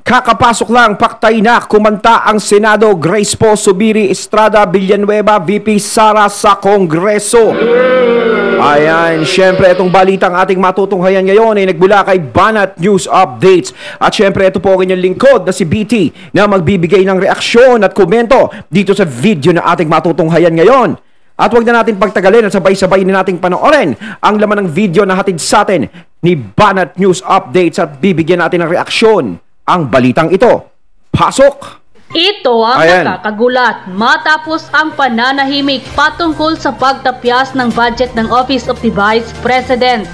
Kakapasok lang, paktay na, kumanta ang Senado, Grace Po Zubiri Estrada Villanueva, VP Sara sa Kongreso. Ayan, syempre itong balitang ating matutunghayan ngayon ay nagbula kay Banat News Updates. At syempre ito po ang inyong lingkod na si BT na magbibigay ng reaksyon at komento dito sa video na ating matutunghayan ngayon. At huwag na natin pagtagalin at sabay-sabay na nating panoorin ang laman ng video na hatid sa atin ni Banat News Updates at bibigyan natin ng reaksyon ang balitang ito. Pasok! Ito ang nakakagulat matapos ang pananahimik patungkol sa pagtapyas ng budget ng Office of the Vice President.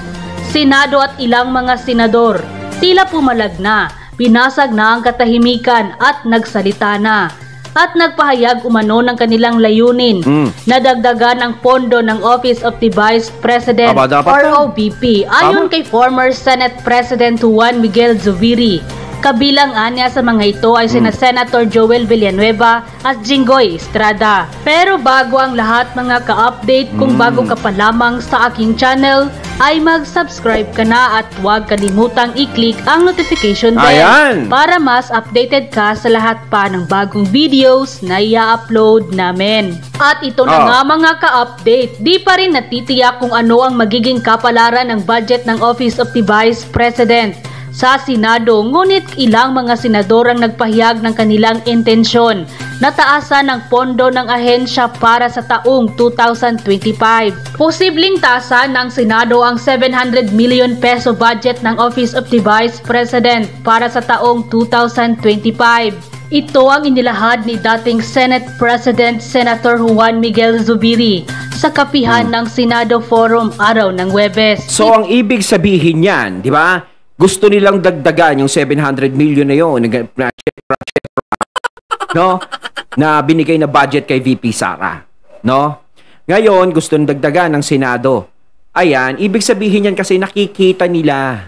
Senado at ilang mga senador tila pumalag na, binasag na ang katahimikan at nagsalita na. At nagpahayag umano ng kanilang layunin na dagdagan ang pondo ng Office of the Vice President or OVP ayon kay former Senate President Juan Miguel Zubiri. Kabilang anya sa mga ito ay sina Senator Joel Villanueva at Jinggoy Estrada. Pero bago ang lahat mga ka-update, kung bago ka pa lamang sa aking channel, ay mag-subscribe ka na at huwag kalimutang i-click ang notification bell para mas updated ka sa lahat pa ng bagong videos na i-upload namin. At ito na nga mga ka-update, di pa rin natitiyak kung ano ang magiging kapalaran ng budget ng Office of the Vice President sa Senado, ngunit ilang mga senador ang nagpahayag ng kanilang intensyon na taasan ng pondo ng ahensya para sa taong 2025. Posibleng taasan ng Senado ang 700 million peso budget ng Office of the Vice President para sa taong 2025. Ito ang inilahad ni dating Senate President Senator Juan Miguel Zubiri sa kapihan ng Senado Forum araw ng Huwebes. So ang ibig sabihin niyan, di ba? Gusto nilang dagdagan yung 700 million na yun, no? Na binigay na budget kay VP Sara, no? Ngayon, gusto nilang dagdagan ng Senado. Ayan, ibig sabihin yan kasi nakikita nila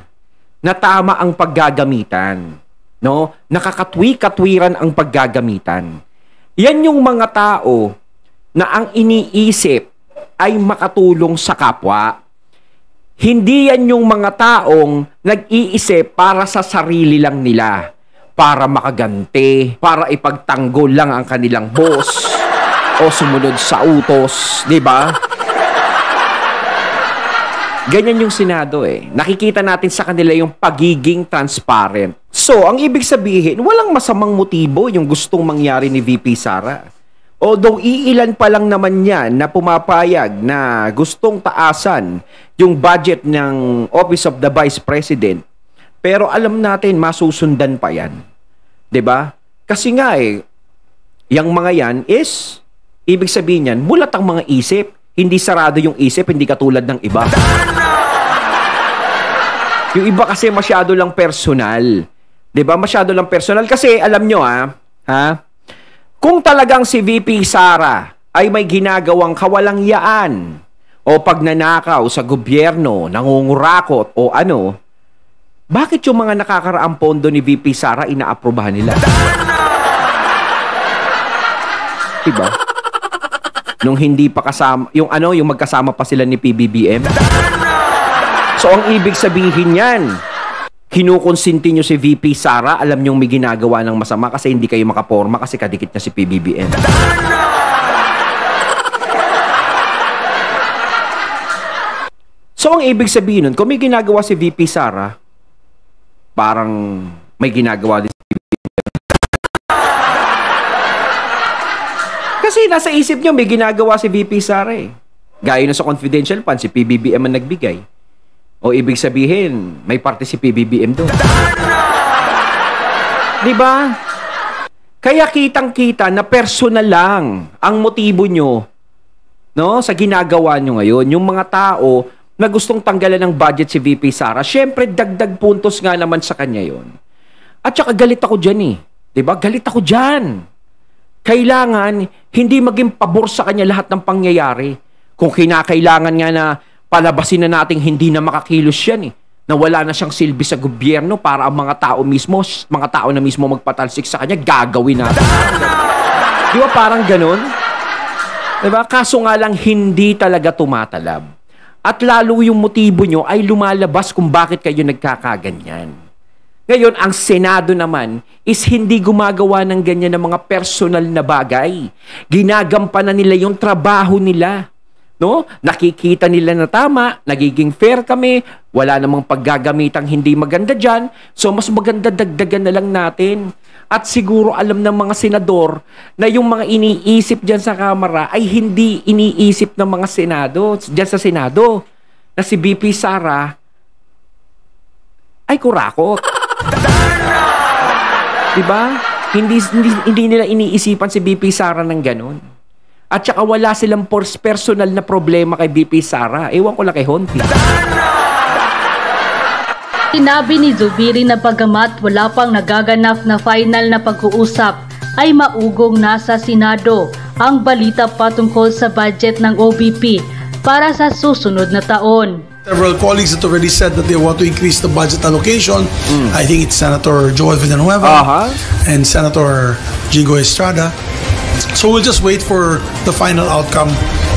na tama ang paggagamitan, no? Nakakatwi-katwiran ang paggagamitan. Yan yung mga tao na ang iniisip ay makatulong sa kapwa. Hindi yan yung mga taong nag-iisip para sa sarili lang nila, para makaganti, para ipagtanggol lang ang kanilang boss o sumunod sa utos, di ba? Ganyan yung Senado eh. Nakikita natin sa kanila yung pagiging transparent. So, ang ibig sabihin, walang masamang motibo yung gustong mangyari ni VP Sara. Although iilan pa lang naman yan na pumapayag na gustong taasan yung budget ng Office of the Vice President, pero alam natin masusundan pa yan. 'Di ba? Kasi nga yung mga yan is, ibig sabihin yan, mulat ang mga isip, hindi sarado yung isip, hindi katulad ng iba. Yung iba kasi masyado lang personal. 'Di ba? Masyado lang personal kasi alam nyo kung talagang si VP Sara ay may ginagawang kawalangyaan o pagnanakaw sa gobyerno, nangungurakot o ano, bakit yung mga nakakaraang pondo ni VP Sara inaaprobahan nila? Diba? Nung hindi pa kasama, yung magkasama pa sila ni PBBM. So ang ibig sabihin yan, kinukonsinti nyo si VP Sara, alam nyong may ginagawa ng masama kasi hindi kayo makaporma kasi kadikit niya si PBBM. So, ang ibig sabihin nun, kung may ginagawa si VP Sara, parang may ginagawa din si PBBM. Kasi nasa isip nyo, may ginagawa si VP Sara eh. Gaya na sa confidential fund, si PBBM ang nagbigay. O ibig sabihin, may parte si PBBM doon. Diba? Kaya kitang-kita na personal lang ang motibo nyo, no, sa ginagawa nyo ngayon. Yung mga tao na gustong tanggalan ng budget si VP Sara, syempre dagdag puntos nga naman sa kanya yon. At saka galit ako dyan eh. Diba? Galit ako dyan. Kailangan hindi maging pabor sa kanya lahat ng pangyayari. Kung kinakailangan nga na palabasin na nating hindi na makakilos yan eh. Na wala na siyang silbi sa gobyerno para ang mga tao na mismo magpatalsik sa kanya, gagawin natin. Di ba parang ganun? Di ba? Kaso nga lang hindi talaga tumatalab. At lalo yung motibo nyo ay lumalabas kung bakit kayo nagkakaganyan. Ngayon, ang Senado naman is hindi gumagawa ng ganyan ng mga personal na bagay. Ginagampanan nila yung trabaho nila. No? Nakikita nila na tama, nagiging fair kami, wala namang paggagamitang hindi maganda dyan, so mas maganda dagdagan na lang natin. At siguro alam ng mga senador na yung mga iniisip dyan sa Kamara ay hindi iniisip ng mga Senado, dyan sa Senado, na si BP Sara ay kurakot. Diba? Hindi nila iniisipan si BP Sara ng ganun. At saka wala silang personal na problema kay BP Sara. Ewan ko lang kay Honti. Sinabi ni Zubiri na bagamat wala pang nagaganap na final na pag-uusap, ay maugong nasa Senado ang balita patungkol sa budget ng OBP para sa susunod na taon. Several colleagues that already said that they want to increase the budget allocation. I think it's Senator Joel Villanueva and Senator Jigo Estrada. So we'll just wait for the final outcome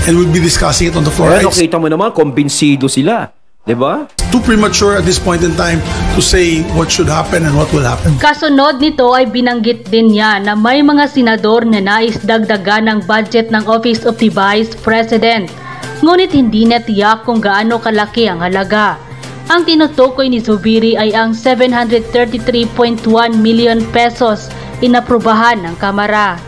and we'll be discussing it on the floor. Well, kita mo naman, kumbinsido sila. Diba? Too premature at this point in time to say what should happen and what will happen. Kasunod nito ay binanggit din niya na may mga senador na nais dagdagan ng budget ng Office of the Vice President. Ngunit hindi na tiyak kung gaano kalaki ang halaga. Ang tinutukoy ni Zubiri ay ang 733.1 million pesos inaprubahan ng Kamara.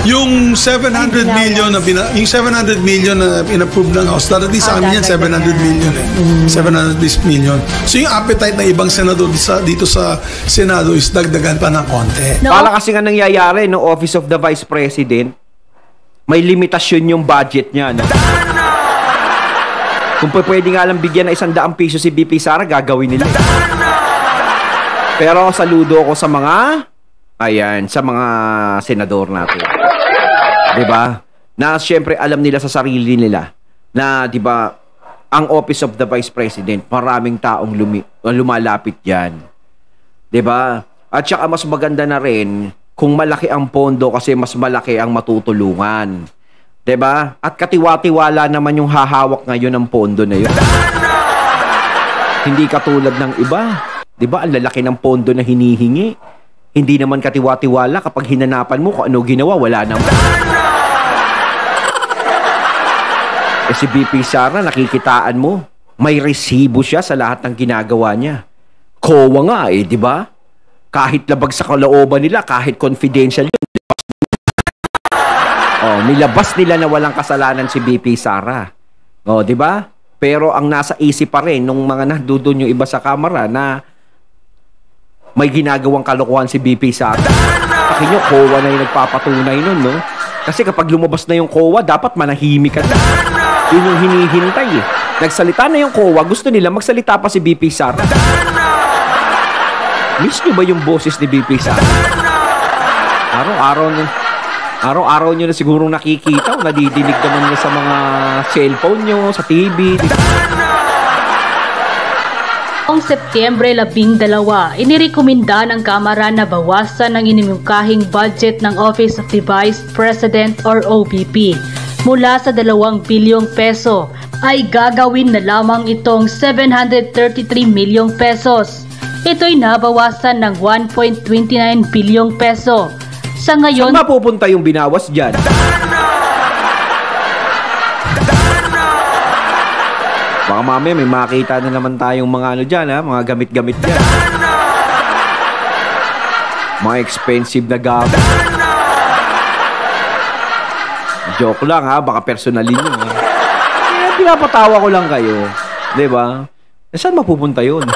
Yung 700 million na yung 700 million na inapprove ng House, darating sa amin yan 700 million eh. 700 million. So yung appetite ng ibang senador dito sa Senado is dagdagan pa ng konti. Para kasi nga nangyayari no Office of the Vice President, may limitasyon yung budget niya. No? Kung pwede nga lang bigyan ng 100 piso si BP Sara, gagawin nila. Pero saludo ako sa mga sa mga senador natin. 'Di ba? Na siyempre alam nila sa sarili nila na 'di ba, ang Office of the Vice President, maraming taong lumalapit diyan. 'Di ba? At saka mas maganda na rin kung malaki ang pondo kasi mas malaki ang matutulungan. 'Di ba? At katiwa-tiwala naman yung hahawak ngayon ng pondo na 'yon. Hindi katulad ng iba. 'Di ba? Ang lalaki ng pondo na hinihingi. Hindi naman katiwa-tiwala kapag hinanapan mo kung ano ginawa, wala naman. Si BP Sara, nakikitaan mo. May resibo siya sa lahat ng ginagawa niya. COA nga di ba? Kahit labag sa kalooban nila, kahit confidential yun. Nilabas nila na walang kasalanan si BP Sara. Di ba? Pero ang nasa isip pa rin nung mga nandudun yung iba sa Kamara na may ginagawang kalokohan si BP Sara. Kasi nyo, COA na yung nagpapatunay nun, no? Kasi kapag lumabas na yung COA, dapat manahimik ka na. Yun yung hinihintay, eh. Nagsalita na yung COA, gusto nila magsalita pa si BP Sara. Miss nyo ba yung boses ni BP Sara? Araw-araw nyo na siguro nakikita o nadidinig naman nyo sa mga cellphone nyo, sa TV. Noong Setyembre 12, inirekomenda ng Kamara na bawasan ang inimungkahing budget ng Office of the Vice President or OVP. Mula sa 2 bilyong peso ay gagawin na lamang itong 733 milyong pesos. Ito'y nabawasan ng 1.29 bilyong peso. Sa ngayon, saan mapupunta yung binawas dyan? Baka mamaya may makita na naman tayong mga ano dyan, mga gamit-gamit dyan. Mga expensive na gamit. Joke lang baka personalin nyo. Kaya pinapatawa ko lang kayo. Diba? Saan mapupunta yun?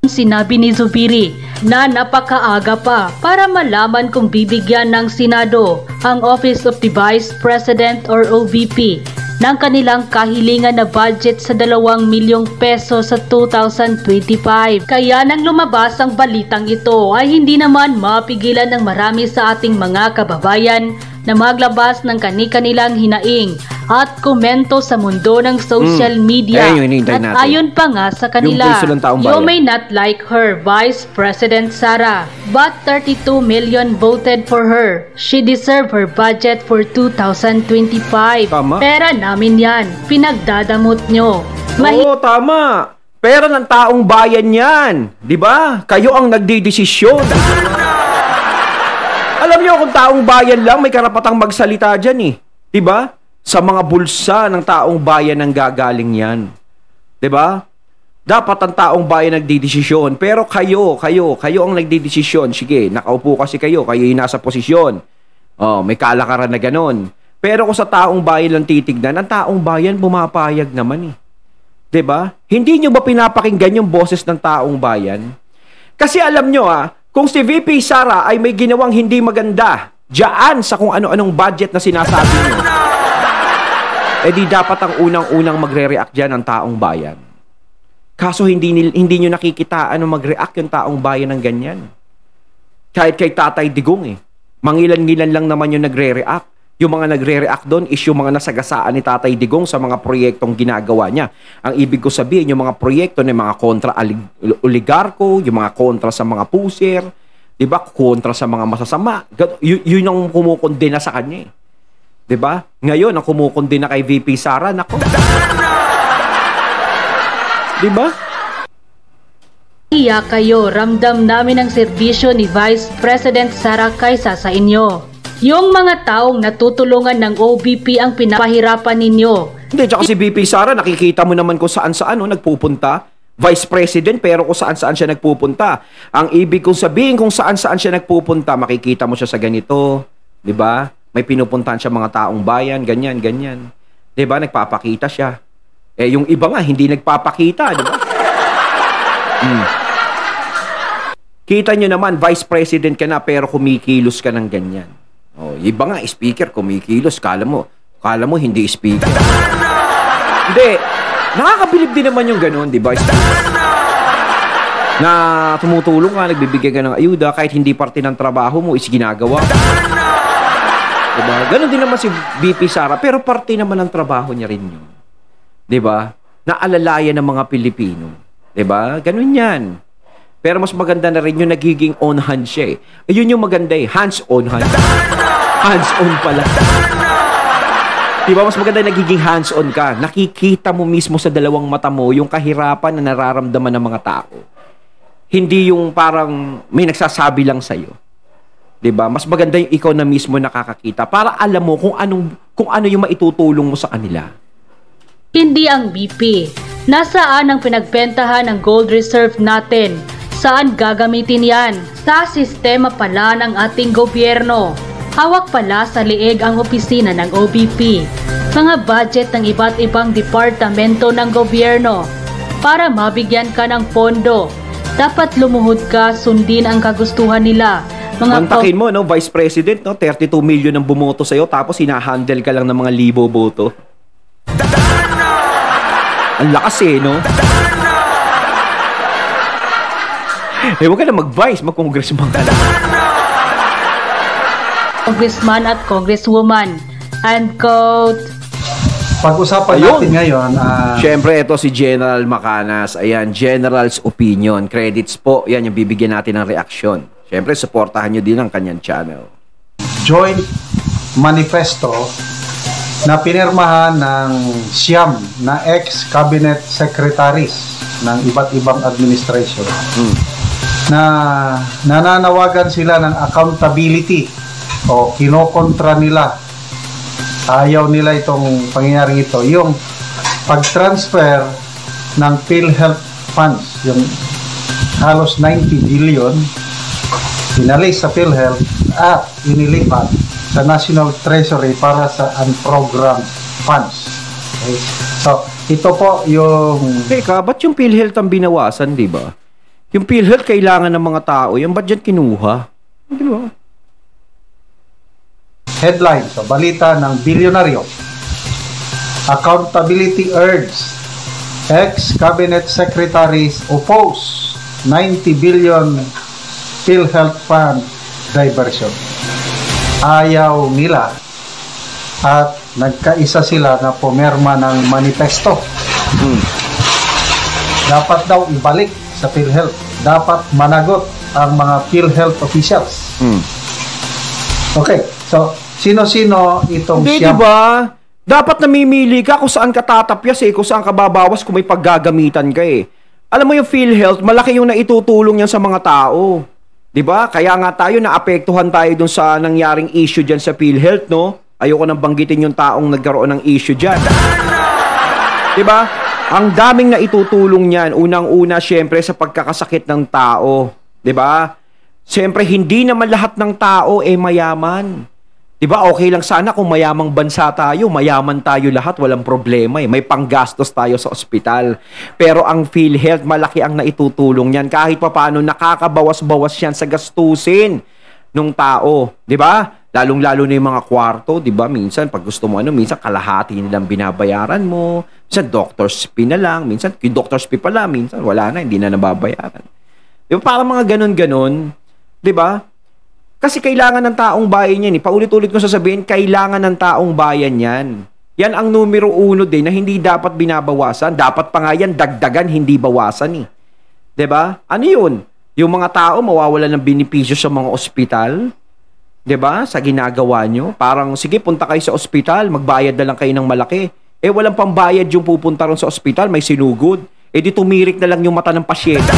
Sinabi ni Zubiri na napakaaga pa para malaman kung bibigyan ng Senado ang Office of the Vice President or OVP ng kanilang kahilingan na budget sa 2 milyong peso sa 2025. Kaya nang lumabas ang balitang ito ay hindi naman mapigilan ng marami sa ating mga kababayan na maglabas ng kani-kanilang hinaing at komento sa mundo ng social media. At ayon pa nga sa kanila, you may not like her, Vice President Sara, but 32 million voted for her. She deserve her budget for 2025. Tama. Pera namin yan, pinagdadamot nyo. Oo, tama. Pera ng taong bayan yan. Di ba? Kayo ang nagdidesisyon. Alam niyo kung taong bayan lang, may karapatang magsalita dyan eh. Di ba? Sa mga bulsa ng taong bayan ang gagaling yan. Di ba? Dapat ang taong bayan nagdidesisyon. Pero kayo ang nagdidesisyon. Sige, nakaupo kasi kayo yung nasa posisyon. Oh, may kalakaran na ganon. Pero kung sa taong bayan lang titignan, ang taong bayan bumapayag naman eh. 'Di ba? Hindi nyo ba pinapakinggan yung boses ng taong bayan? Kasi alam nyo kung si VP Sara ay may ginawang hindi maganda diyan sa kung ano-anong budget na sinasabi nyo, di dapat ang unang-unang magre-react diyan ang taong bayan. Kaso hindi nyo nakikitaan na mag-react yung taong bayan ng ganyan. Kahit kay Tatay Digong mangilan-ngilan lang naman yung nagre-react. Yung mga nagre-react doon is yung mga nasagasaan ni Tatay Digong sa mga proyektong ginagawa niya. Ang ibig ko sabihin, yung mga proyekto ng mga kontra-oligarko, yung mga kontra sa mga puser, diba? Kontra sa mga masasama. Yun ang kumukondena sa kanya. Diba? Ngayon, ang kumukondena kay VP Sara, nako. Diba? Iya kayo, ramdam namin ang serbisyo ni Vice President Sara kaysa sa inyo. Yung mga taong natutulungan ng OBP ang pinapahirapan ninyo. Hindi, tsaka si VP Sara, nakikita mo naman kung saan-saan nagpupunta. Vice President, pero kung saan-saan siya nagpupunta. Ang ibig kong sabihin kung saan-saan siya nagpupunta, makikita mo siya sa ganito. Diba? May pinupuntahan siya mga taong bayan, ganyan, ganyan. Diba? Nagpapakita siya. Yung iba nga, hindi nagpapakita, diba? Kita nyo naman, Vice President ka na, pero kumikilos ka ng ganyan. Iba nga, speaker, kumikilos. Kala mo hindi speaker. Hindi. Nakakabilib din naman yung gano'n, di ba? Na tumutulong ka, nagbibigay ka ng ayuda, kahit hindi parte ng trabaho mo, is ginagawa. Diba? Ganon din naman si VP Sara, pero parte naman ng trabaho niya rin yun. Diba? Naalalayan ng mga Pilipino. Diba? Ganon yan. Pero mas maganda na rin yung nagiging on-hand siya eh. Ayun yung maganda eh. Hands-on. Hands-on pala. Diba? Mas maganda nagiging hands-on ka. Nakikita mo mismo sa dalawang mata mo yung kahirapan na nararamdaman ng mga tao. Hindi yung parang may nagsasabi lang sa'yo. Diba? Mas maganda yung ikaw na mismo nakakakita para alam mo kung ano yung maitutulong mo sa kanila. Hindi ang BP. Nasaan ang pinagbentahan ng gold reserve natin? Saan gagamitin yan? Sa sistema pala ng ating gobyerno. Hawak pala sa liig ang opisina ng OBP. Mga budget ng iba't ibang departamento ng gobyerno. Para mabigyan ka ng pondo, dapat lumuhod ka, sundin ang kagustuhan nila. Kontakin mo, Vice President, 32 million ang bumoto sa'yo, tapos hinahandle ka lang ng mga libo boto. Ang lakas no? Huwag ka na mag-vice, mag-congressman ka na. Congressman at congresswoman. And quote. Pag-usapan natin ngayon. Siyempre, ito si General Macanas. Ayan, General's Opinion. Credits po. Yan yung bibigyan natin ng reaksyon. Siyempre, supportahan nyo din ang kanyang channel. Joint Manifesto na pinirmahan ng siyam na ex-cabinet secretaries ng iba't ibang administration. Na nananawagan sila ng accountability o kinokontra nila, ayaw nila itong pangyayaring ito, yung pag-transfer ng PhilHealth funds, yung halos 90 billion pinalis sa PhilHealth at inilipat sa National Treasury para sa unprogrammed funds. Okay? So, ito po yung... Teka, ba't yung PhilHealth ang binawasan, di ba? Yung PhilHealth kailangan ng mga tao. Yung ba't dyan kinuha? Di ba? Headline sa balita ng bilyonaryo. Accountability urges ex-cabinet secretaries oppose 90 billion PhilHealth fund diversion. Ayaw nila at nagkaisa sila na pumirma ng manifesto. Dapat daw ibalik sa PhilHealth. Dapat managot ang mga PhilHealth officials. Okay, so sino-sino itong hindi, diba? Dapat namimili ka kung saan ka tatapyas kung saan ka babawas kung may paggagamitan ka Alam mo yung PhilHealth, malaki yung naitutulong yan sa mga tao. 'Di ba? Kaya nga tayo naapektuhan tayo dun sa nangyaring issue diyan sa PhilHealth, no? Ayoko nang banggitin yung taong nagkaroon ng issue diyan. 'Di ba? Ang daming naitutulong niyan. Unang-una syempre sa pagkakasakit ng tao, 'di ba? Syempre hindi naman lahat ng tao mayaman. 'Di ba? Okay lang sana kung mayamang bansa tayo, mayaman tayo lahat, walang problema May panggastos tayo sa ospital. Pero ang PhilHealth, malaki ang naitutulong niyan. Kahit papaano nakakabawas-bawas yan sa gastusin ng tao, 'di ba? Lalong-lalo na yung mga kwarto, 'di ba? Minsan pag gusto mo minsan kalahati nilang binabayaran mo. Minsan doctor's fee na lang, minsan yung doctor's fee pala, minsan wala na, hindi na nababayaran. 'Di ba? Parang mga ganun-ganun, 'di ba? Kasi kailangan ng taong bayan yan Paulit-ulit ko sasabihin, kailangan ng taong bayan yan. Yan ang numero 1 din na hindi dapat binabawasan. Dapat pa nga yan dagdagan, hindi bawasan 'Di ba? Ano yun? Yung mga tao mawawalan ng benepisyo sa mga ospital. 'Di ba? Sa ginagawa nyo. Parang, sige, punta kayo sa ospital, magbayad na lang kayo ng malaki. Walang pambayad yung pupunta ron sa ospital, may sinugod. Di tumirik na lang yung mata ng pasyente.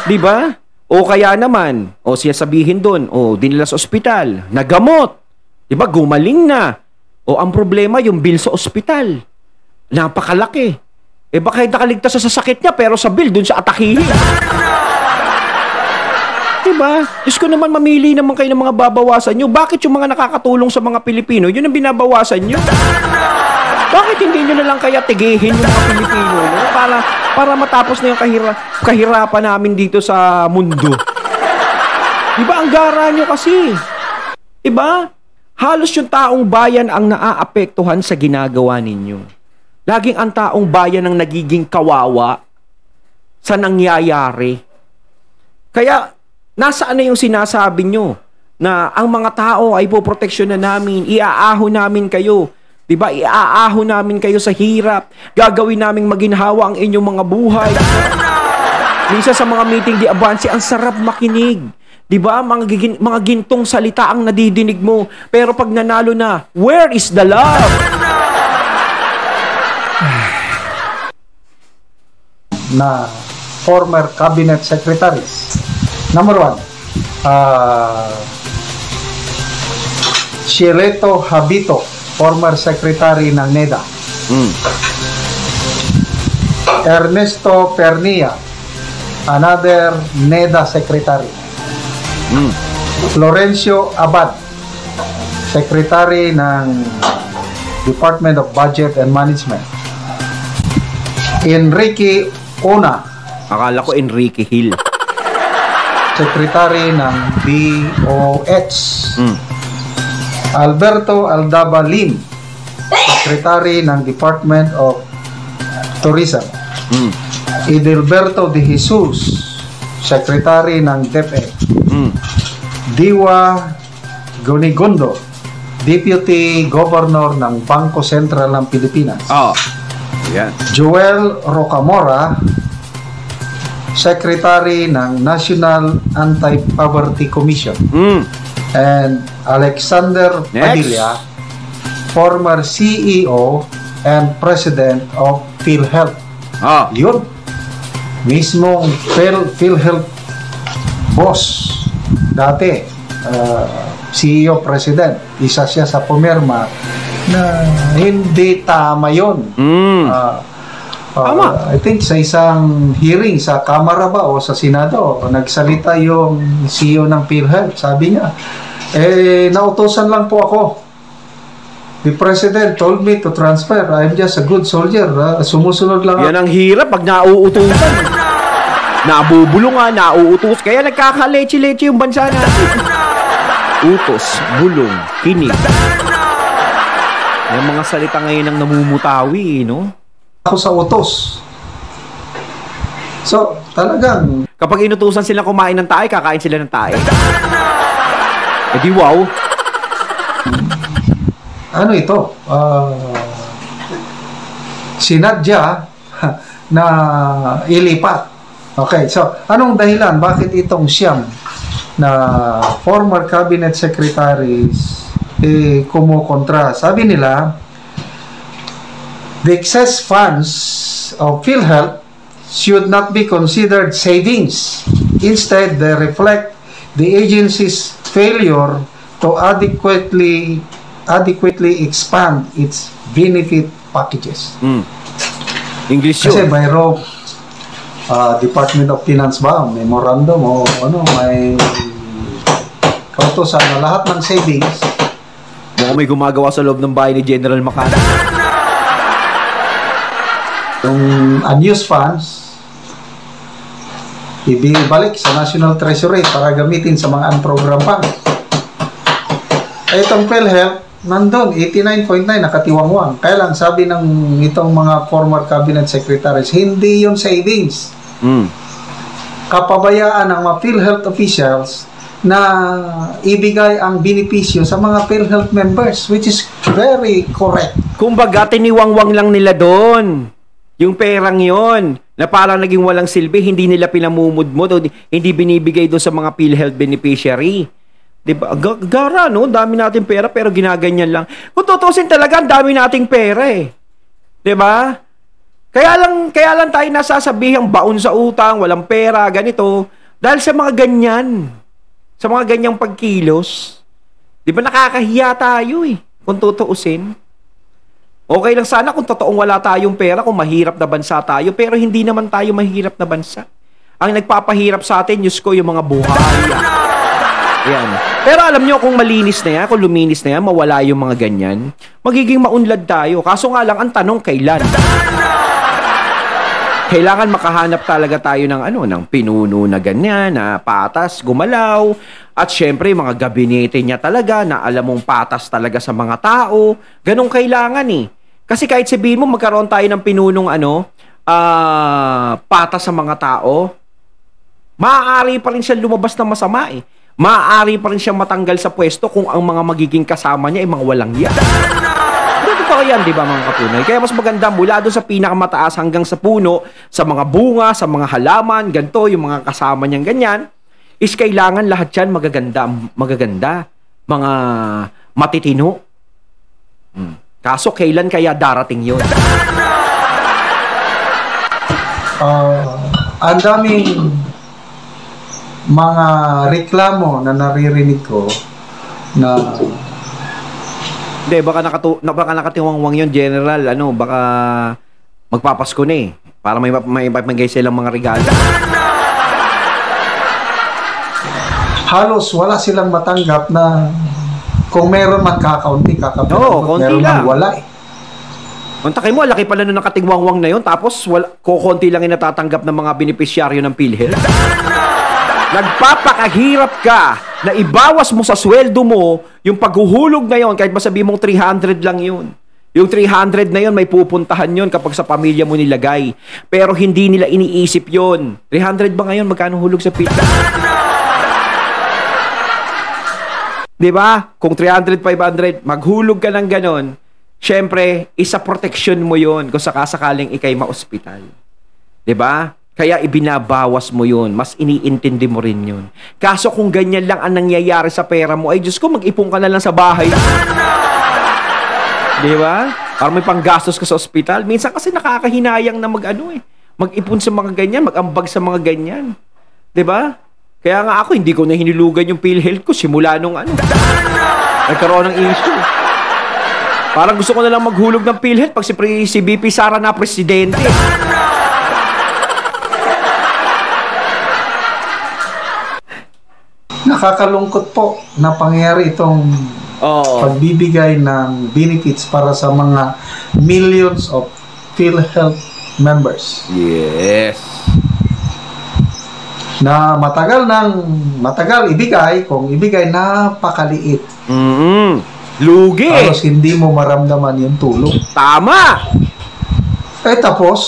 'Di ba? O kaya naman, siya sabihin doon, dinala sa ospital, nagamot. 'Di ba? Gumaling na. Ang problema yung bill sa ospital. Napakalaki. Baka nakaligtas sa sakit niya pero sa bill doon sa atakihin. 'Di ba? Diyos ko naman, mamili naman kayo ng mga babawasan nyo. Bakit yung mga nakakatulong sa mga Pilipino, yun ang binabawasan nyo? Bakit hindi nyo na lang kaya tigihin yung mga Pilipino, no? Para matapos na yung kahirapan namin dito sa mundo. Diba? Ang gara nyo kasi. Diba? Halos yung taong bayan ang naaapektuhan sa ginagawa ninyo. Laging ang taong bayan ang nagiging kawawa sa nangyayari. Kaya, nasaan na yung sinasabi nyo na ang mga tao ay poproteksyonan namin, iaahon namin kayo. Diba? Iaahon namin kayo sa hirap. Gagawin naming maginhawa ang inyong mga buhay. Minsan sa mga meeting di Avance, ang sarap makinig. Diba? Mga gintong salita ang nadidinig mo. Pero pag nanalo na, where is the love? Na former cabinet secretaries. Number 1, Shiereto Habito, former secretary ng NEDA. Ernesto Pernia, another NEDA secretary. Florencio Abad, secretary ng Department of Budget and Management. Enrique Ona, akala ko Enrique Hill, secretary ng DOH. Alberto Aldaba Lim, secretary ng Department of Tourism. Edelberto De Jesus, secretary ng DepEd. Diwa Gonigondo, deputy governor ng Bangko Sentral ng Pilipinas. Yan. Joel Rocamora, secretary ng National Anti-Poverty Commission. And Alexander Padilla, former CEO and President of PhilHealth. Yun. Mismong PhilHealth boss. Dati, CEO, President. Isa siya sa pumirma na hindi tama yun. Tama. I think sa isang hearing sa Kamara ba o sa Senado, nagsalita yung CEO ng PhilHealth. Sabi niya, nautosan lang po ako. The President told me to transfer. I'm just a good soldier. Sumusunod lang ako. Yan ang hirap pag nauutusan. Nabubulong nauutos. Kaya nagkakaleche-leche yung bansa natin. Utos, bulong, kinig. Yung mga salita ngayon ang namumutawi, no? Ako sa utos. So, talagang kapag inutusan sila kumain ng tae, kakain sila ng tae. Di wow. Ano ito? Sinadya na ilipat. Okay, so anong dahilan? Bakit itong siyam na former cabinet secretaries, 'di ba, na naging secretary ng DepEd, 'di ba, na naging secretary ng Department of Tourism, na naging secretary ng Bangko Sentral ng Pilipinas? Ano dahilan? Bakit itong siyam na former cabinet secretaries, 'di ba, na naging secretary ng Department of Tourism, na naging secretary ng Bangko Sentral ng Pilipinas? Ano dahilan? Bakit itong siyam na kumukontra. Sabi nila, the excess funds of PhilHealth should not be considered savings. Instead, they reflect the agency's failure to adequately expand its benefit packages. English Kasi yun. mayroong Department of Finance ba, memorandum o may kautosan na lahat ng savings. Mukhang may gumagawa sa loob ng bahay ni General Macana. Yung unused funds, ibibalik sa National Treasury para gamitin sa mga unprogrammed funds. Itong PhilHealth, nandun, 89.9, nakatiwangwang. Kaya lang, sabi ng itong mga former cabinet secretaries, hindi yun savings. Kapabayaan ng mga PhilHealth officials na ibigay ang benepisyo sa mga PhilHealth members, which is very correct. Kumbaga, tiniwangwang lang nila doon. Yung perang yon na parang naging walang silbi, hindi nila pinamumudmod o hindi binibigay doon sa mga PhilHealth beneficiary. Diba? Gara, no? Dami nating pera pero ginaganyan lang. Kung tutusin talaga, ang dami nating pera eh. Diba? Kaya lang tayo nasasabihang baon sa utang, walang pera, ganito. Dahil sa mga ganyan. Sa mga ganyang pagkilos. Diba nakakahiya tayo eh. Kung tutuusin. Okay lang sana kung totoong wala tayong pera, kung mahirap na bansa tayo, pero hindi naman tayo mahirap na bansa. Ang nagpapahirap sa atin, Diyos ko, yung mga buhay. Ayan. Pero alam nyo, kung malinis na yan, kung luminis na yan, mawala yung mga ganyan, magiging maunlad tayo. Kaso nga lang, ang tanong, kailan? Kailangan makahanap talaga tayo ng ng pinuno na ganyan, na patas, gumalaw, at syempre, mga gabinete niya talaga, na alam mong patas talaga sa mga tao. Ganong kailangan eh. Kasi kahit sabihin mo, magkaroon tayo ng pinunong patas sa mga tao, maaari pa rin siya lumabas ng masama eh. Maaari pa rin siya matanggal sa pwesto kung ang mga magiging kasama niya ay mga walang yan. Totoo yan, di ba mga kapunoy? Kaya mas maganda mula doon sa pinakamataas hanggang sa puno, sa mga bunga, sa mga halaman, ganito, yung mga kasama niyang ganyan, is kailangan lahat yan magaganda, mga matitino. Kaso kailan kaya darating yun? Ang daming mga reklamo na naririnig ko na hindi, baka nakatiwangwang yun, General. Baka magpapasko na eh. Para may silang mga regalo. Halos wala silang matanggap na kung meron man kakaunti, Oo, konti meron lang. man wala eh. Kontakin mo, laki pala nung nakatingwangwang na yun, tapos kukunti lang yung natatanggap ng mga benepisyaryo ng PhilHealth. Nagpapakahirap ka na ibawas mo sa sweldo mo yung paghuhulog na yun, kahit masabi mong 300 lang yun. Yung 300 na yun, may pupuntahan yun kapag sa pamilya mo nilagay. Pero hindi nila iniisip yun. 300 ba ngayon? Magkano hulog sa PhilHealth? Diba? Kung 300, 500, maghulog ka ng ganon, syempre, isa protection mo yun kung sakasakaling ikay ma-ospital. Diba? Kaya ibinabawas mo yun. Mas iniintindi mo rin yun. Kaso kung ganyan lang ang nangyayari sa pera mo, ay Diyos ko, mag-ipon ka na lang sa bahay. Diba? Para may panggastos ka sa ospital. Minsan kasi nakakahinayang na mag-ipon sa mga ganyan, mag-ambag sa mga ganyan. Diba? Kaya nga ako, hindi ko na hinilugan yung PhilHealth ko simula nung nagkaroon ng issue. Parang gusto ko na lang maghulog ng PhilHealth pag si BP Sara na presidente. Nakakalungkot po na pangyayari itong pagbibigay ng benefits para sa mga millions of PhilHealth members. Yes. Na matagal ibigay, kung ibigay napakaliit. Lugi. Halos hindi mo maramdaman yung tulong. Tama. Tapos,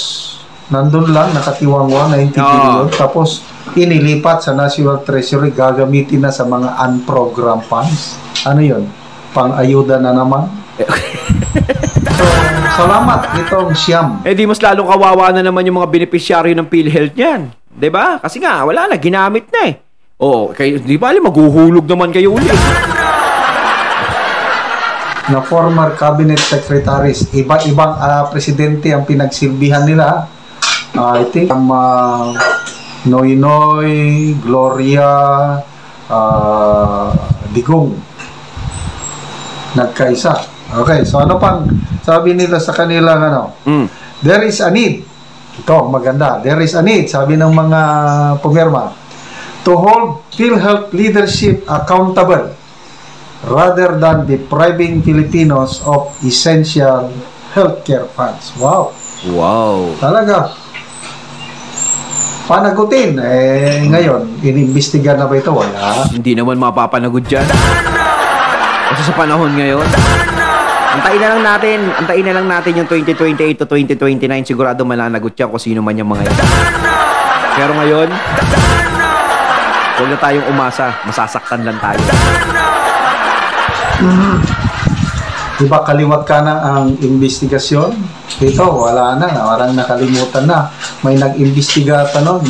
nandun lang, nakatiwangwang, 90 billion. Tapos, inilipat sa National Treasury, gagamitin na sa mga unprogrammed funds. Ano yun? Pang-ayuda na naman. So, salamat itong siyam. Di mas lalong kawawa na naman yung mga benepisyaryo ng PhilHealth niyan. Diba? Kasi nga, wala na, ginamit na eh. Kayo, di ba, maghuhulog naman kayo ulit. na former cabinet secretaries. Iba-ibang presidente ang pinagsilbihan nila. I think Noynoy, Gloria, Digong. Nagkaisa. Okay, so ano pang sabi nila sa kanilang ano? There is a need. Ito, maganda. There is a need, sabi ng mga pumirma, to hold PhilHealth leadership accountable rather than depriving Filipinos of essential healthcare funds. Wow. Wow. Talaga. Panagutin. Ngayon, inimbestiga na ba ito? Wala. Hindi naman mapapanagod dyan. Kasi sa panahon ngayon, antayin na lang natin yung 2028 to 2029. Sigurado mananagot yan kung sino man yung mga yan. Pero ngayon, huwag na tayong umasa. Masasaktan lang tayo. Diba kaliwat ka na ang investigasyon? Ito, wala na. Parang nakalimutan na. May nag-imbestiga pa nun.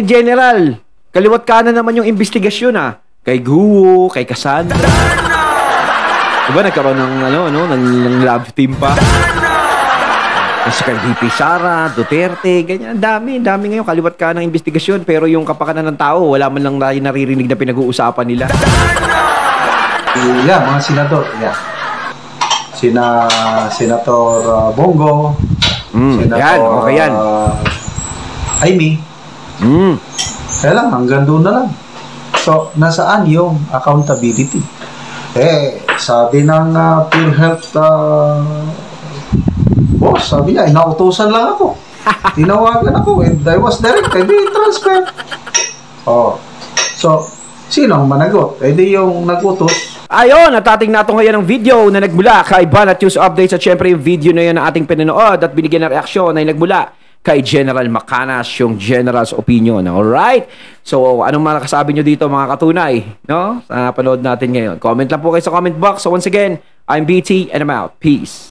General, kaliwat ka na naman yung investigasyon Kay Guo, kay Cassandra. Diba nagkaroon ng love team pa? Kasi kay VP Sara, Duterte, ganyan. Dami ngayon. Kaliwat ka ng investigasyon. Pero yung kapakanan ng tao, wala man lang naririnig na pinag-uusapan nila. Mga senador. Senator Bongo. Senator okay yan. Amy. Kaya lang, hanggang doon na lang. So, nasaan yung accountability? Sabi ng PhilHealth boss, sabi niya, inautosan lang ako. Tinawagan ako and I was directed, transfer. So, sino ang managot? Di yung nagutos. Ayun, at ating nato ngayon ng video na nagmula kay Banat News Updates at syempre yung video na yun na ating pinanood at binigyan ng reaksyon ay nagmula kay General Macanas, yung General's opinion. Alright? So, anong makasabi nyo dito mga katunay? No? Sa panood natin ngayon. Comment lang po kayo sa comment box. So, once again, I'm BT and I'm out. Peace.